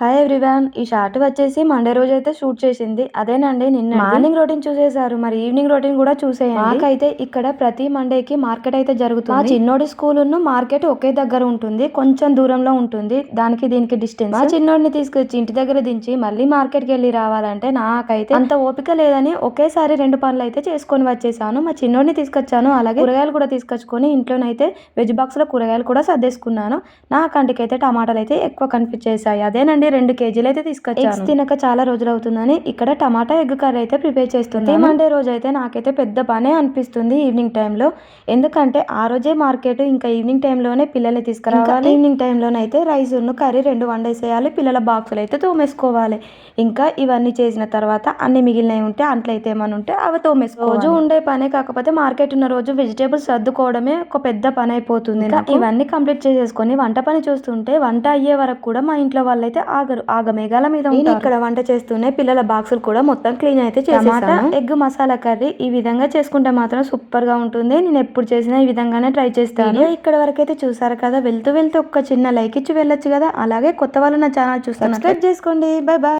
Hi everyone. ఈ short వచ్చేసి Monday రోజు అయితే షూట్ చేసింది అదేనండి. నిన్న మార్నింగ్ రొటీన్ చూసేసారు, మరి ఈవినింగ్ రొటీన్ కూడా చూసేయండి. మాకైతే ఇక్కడ ప్రతి మండేకి మార్కెట్ అయితే జరుగుతుంది. మా చిన్నోడి స్కూల్ మార్కెట్ ఒకే దగ్గర ఉంటుంది, కొంచెం దూరంలో ఉంటుంది. దానికి దీనికి డిస్టెన్స్. మా చిన్నోడిని తీసుకొచ్చి ఇంటి దగ్గర దించి మళ్ళీ మార్కెట్కి వెళ్ళి రావాలంటే నాకైతే అంత ఓపిక లేదని ఒకేసారి 2 పనులు అయితే చేసుకొని వచ్చేసాను. మా చిన్నోడిని తీసుకొచ్చాను, అలాగే కూరగాయలు కూడా తీసుకొచ్చుకొని ఇంట్లోనైతే వెజ్ బాక్స్ లో కూరగాయలు కూడా సర్దేసుకున్నాను. నా కంటికైతే టమాటాలు అయితే ఎక్కువ కనిపించేసాయి. అదేనండి 2 కేజీలు అయితే తీసుకొచ్చాను. ఎగ్స్ తినక చాలా రోజులు అవుతుందని ఇక్కడ టమాటా ఎగ్ కర్రీ అయితే ప్రిపేర్ చేస్తుంది. మండే రోజు అయితే నాకైతే పెద్ద పనే అనిపిస్తుంది ఈవినింగ్ టైంలో. ఎందుకంటే ఆ రోజే మార్కెట్, ఇంకా ఈవినింగ్ టైంలోనే పిల్లల్ని తీసుకురావాలి. ఈవినింగ్ టైంలోనైతే రైస్ కర్రీ 2 వండేసేయాలి, పిల్లల బాక్సులు అయితే తోమేసుకోవాలి. ఇంకా ఇవన్నీ చేసిన తర్వాత అన్ని మిగిలినవి ఉంటే అంట్లయితే ఏమైనా ఉంటే అవి తోమేసుకోవాలి. రోజు ఉండే పనే, కాకపోతే మార్కెట్ ఉన్న రోజు వెజిటేబుల్స్ సర్దుకోవడమే ఒక పెద్ద పని అయిపోతుంది. ఇవన్నీ కంప్లీట్ చేసేసుకొని వంట పని చూస్తుంటే వంట అయ్యే వరకు కూడా మా ఇంట్లో వాళ్ళైతే ఆగమేఘాల మీద ఉంటారు. ఇక్కడ వంట చేస్తూనే పిల్లల బాక్సులు కూడా మొత్తం క్లీన్ అయితే చేసేసాను. ఎగ్ మసాలా కర్రీ ఈ విధంగా చేసుకుంటే మాత్రం సూపర్ గా ఉంటుంది. నేను ఎప్పుడు చేసినా ఈ విధంగానే ట్రై చేస్తాను. ఇక్కడ వరకు అయితే చూసారు కదా, వెళ్తూ వెళ్తూ ఒక చిన్న లైక్ ఇచ్చి వెళ్ళొచ్చు కదా. అలాగే కొత్త వాళ్ళు నా ఛానల్ చూస్తే సబ్స్క్రైబ్ చేసుకోండి. Bye bye.